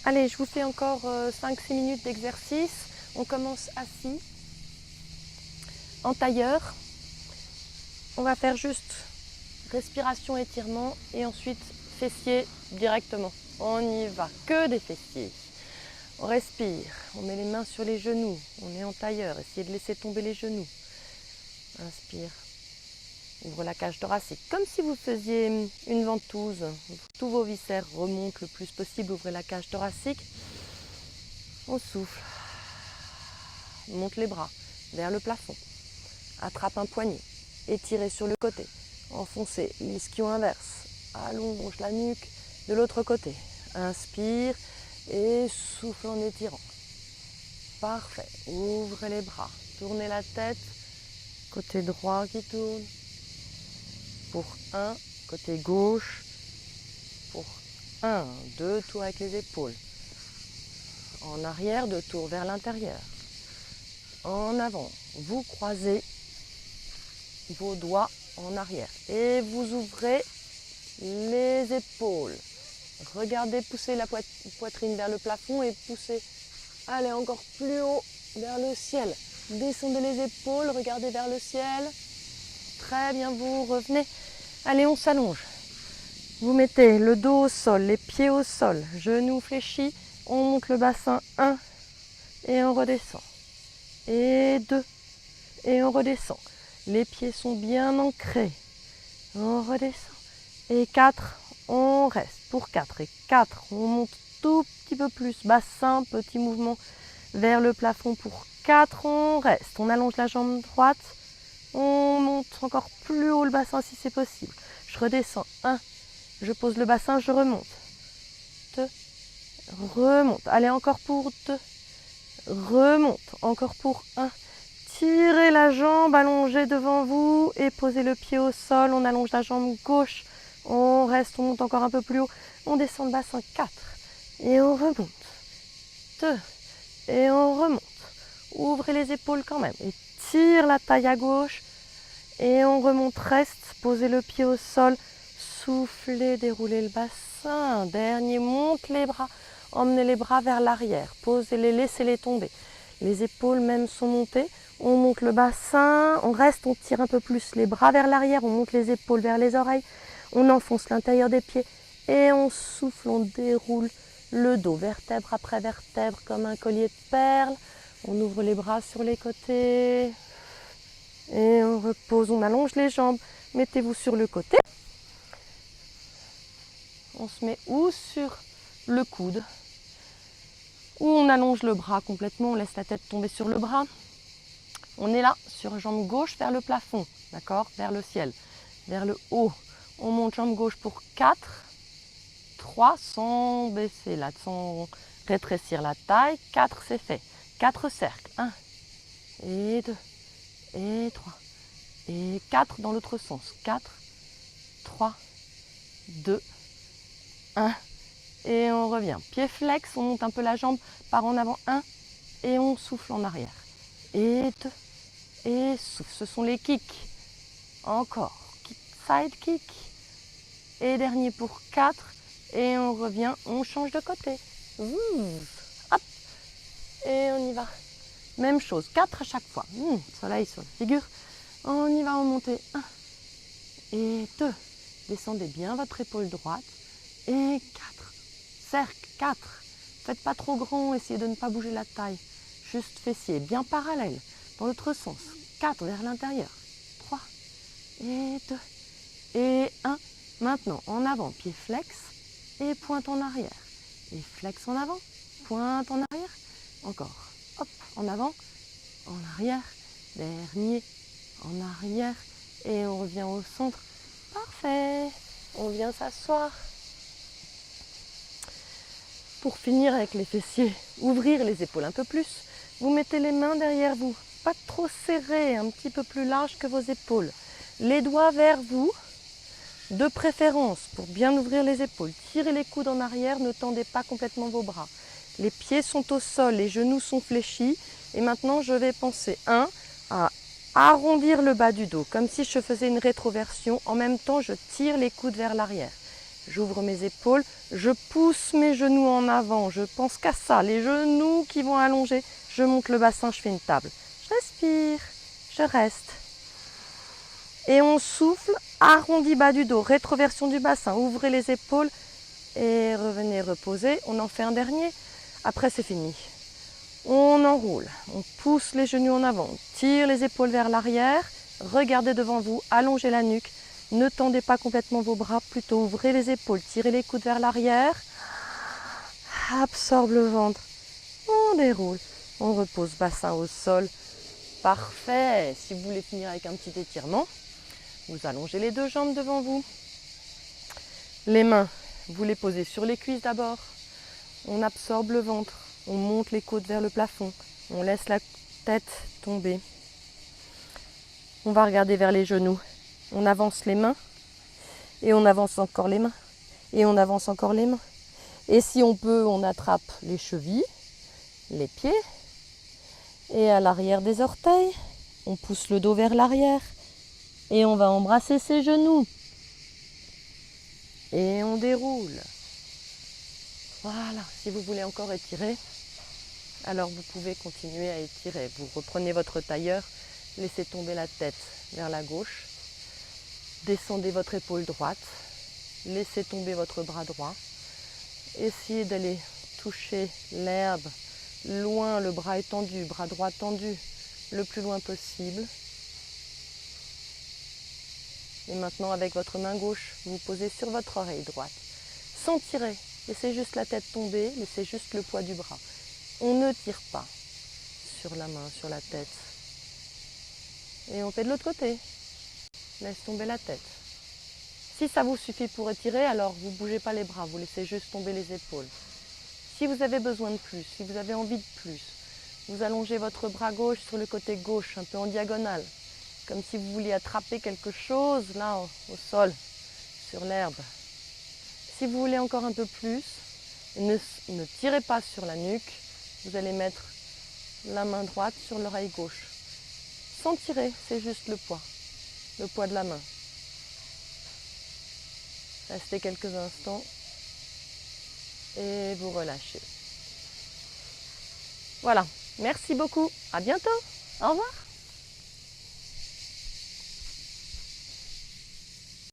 Allez, je vous fais encore 5-6 minutes d'exercice. On commence assis, en tailleur. On va faire juste respiration, étirement et ensuite fessiers directement. On y va, que des fessiers. On respire, on met les mains sur les genoux, on est en tailleur, essayez de laisser tomber les genoux. Inspire, ouvre la cage thoracique, comme si vous faisiez une ventouse. Tous vos viscères remontent le plus possible, ouvrez la cage thoracique. On souffle, monte les bras vers le plafond, attrape un poignet, étirez sur le côté, enfoncez l'ischio inverse, allonge la nuque de l'autre côté. Inspire et souffle en étirant. Parfait, ouvrez les bras, tournez la tête, côté droit qui tourne, pour 1, côté gauche, pour 1, 2 tours avec les épaules, en arrière, 2 tours vers l'intérieur, en avant, vous croisez vos doigts en arrière et vous ouvrez les épaules. Regardez, poussez la poitrine vers le plafond et poussez, allez encore plus haut vers le ciel. Descendez les épaules, regardez vers le ciel. Très bien, vous revenez. Allez, on s'allonge. Vous mettez le dos au sol, les pieds au sol, genoux fléchis. On monte le bassin, 1 et on redescend. Et 2 et on redescend. Les pieds sont bien ancrés. On redescend. Et 4, on reste. Pour 4 et 4, on monte tout petit peu plus. Bassin, petit mouvement vers le plafond. Pour 4, on reste. On allonge la jambe droite. On monte encore plus haut le bassin si c'est possible. Je redescends. 1, je pose le bassin, je remonte. 2, remonte. Allez, encore pour 2. Remonte. Encore pour 1. Tirez la jambe allongée devant vous et posez le pied au sol. On allonge la jambe gauche. On reste, on monte encore un peu plus haut. On descend le bassin, 4. Et on remonte. 2. Et on remonte. Ouvrez les épaules quand même. Et tire la taille à gauche. Et on remonte, reste. Posez le pied au sol. Soufflez, déroulez le bassin. Dernier, monte les bras. Emmenez les bras vers l'arrière. Posez-les, laissez-les tomber. Les épaules même sont montées. On monte le bassin. On reste, on tire un peu plus les bras vers l'arrière. On monte les épaules vers les oreilles. On enfonce l'intérieur des pieds et on souffle, on déroule le dos, vertèbre après vertèbre, comme un collier de perles. On ouvre les bras sur les côtés et on repose, on allonge les jambes. Mettez-vous sur le côté. On se met ou sur le coude, ou on allonge le bras complètement, on laisse la tête tomber sur le bras. On est là, sur jambe gauche vers le plafond, d'accord, vers le ciel, vers le haut. On monte jambe gauche pour 4, 3 sans baisser là, sans rétrécir la taille. 4, c'est fait. 4 cercles. 1 et 2 et 3 et 4 dans l'autre sens. 4, 3, 2, 1 et on revient. Pied flex, on monte un peu la jambe par en avant. 1 et on souffle en arrière. Et 2 et souffle. Ce sont les kicks. Encore. Kick, side kick. Et dernier pour 4. Et on revient, on change de côté. Hop. Et on y va. Même chose, 4 à chaque fois. Soleil sur la figure. On y va, on monte. 1 et 2. Descendez bien votre épaule droite. Et 4. Cercle, 4. Faites pas trop grand, essayez de ne pas bouger la taille. Juste fessier, bien parallèle. Dans l'autre sens. 4 vers l'intérieur. 3 et 2 et 1. Maintenant, en avant, pied flex et pointe en arrière. Et flex en avant, pointe en arrière. Encore. Hop, en avant, en arrière. Dernier, en arrière. Et on revient au centre. Parfait. On vient s'asseoir. Pour finir avec les fessiers, ouvrir les épaules un peu plus. Vous mettez les mains derrière vous. Pas trop serrées, un petit peu plus large que vos épaules. Les doigts vers vous. De préférence, pour bien ouvrir les épaules, tirez les coudes en arrière, ne tendez pas complètement vos bras. Les pieds sont au sol, les genoux sont fléchis. Et maintenant, je vais penser, 1, à arrondir le bas du dos, comme si je faisais une rétroversion. En même temps, je tire les coudes vers l'arrière. J'ouvre mes épaules, je pousse mes genoux en avant, je pense qu'à ça, les genoux qui vont allonger. Je monte le bassin, je fais une table. Je respire, je reste. Et on souffle, arrondi bas du dos, rétroversion du bassin, ouvrez les épaules et revenez reposer. On en fait un dernier, après c'est fini. On enroule, on pousse les genoux en avant, on tire les épaules vers l'arrière, regardez devant vous, allongez la nuque, ne tendez pas complètement vos bras, plutôt ouvrez les épaules, tirez les coudes vers l'arrière, absorbe le ventre, on déroule, on repose bassin au sol, parfait. Si vous voulez finir avec un petit étirement, vous allongez les deux jambes devant vous, les mains, vous les posez sur les cuisses d'abord, on absorbe le ventre, on monte les côtes vers le plafond, on laisse la tête tomber. On va regarder vers les genoux, on avance les mains et on avance encore les mains et on avance encore les mains. Et si on peut, on attrape les chevilles, les pieds et à l'arrière des orteils, on pousse le dos vers l'arrière et on va embrasser ses genoux. Et on déroule. Voilà, si vous voulez encore étirer, alors vous pouvez continuer à étirer. Vous reprenez votre tailleur, laissez tomber la tête vers la gauche, descendez votre épaule droite, laissez tomber votre bras droit, essayez d'aller toucher l'herbe loin, le bras étendu, bras droit tendu, le plus loin possible. Et maintenant avec votre main gauche, vous posez sur votre oreille droite, sans tirer. Laissez juste la tête tomber, laissez juste le poids du bras. On ne tire pas sur la main, sur la tête. Et on fait de l'autre côté. Laisse tomber la tête. Si ça vous suffit pour étirer, alors vous ne bougez pas les bras, vous laissez juste tomber les épaules. Si vous avez besoin de plus, si vous avez envie de plus, vous allongez votre bras gauche sur le côté gauche, un peu en diagonale, comme si vous vouliez attraper quelque chose là au sol, sur l'herbe. Si vous voulez encore un peu plus, ne tirez pas sur la nuque, vous allez mettre la main droite sur l'oreille gauche. Sans tirer, c'est juste le poids de la main. Restez quelques instants et vous relâchez. Voilà, merci beaucoup, à bientôt, au revoir.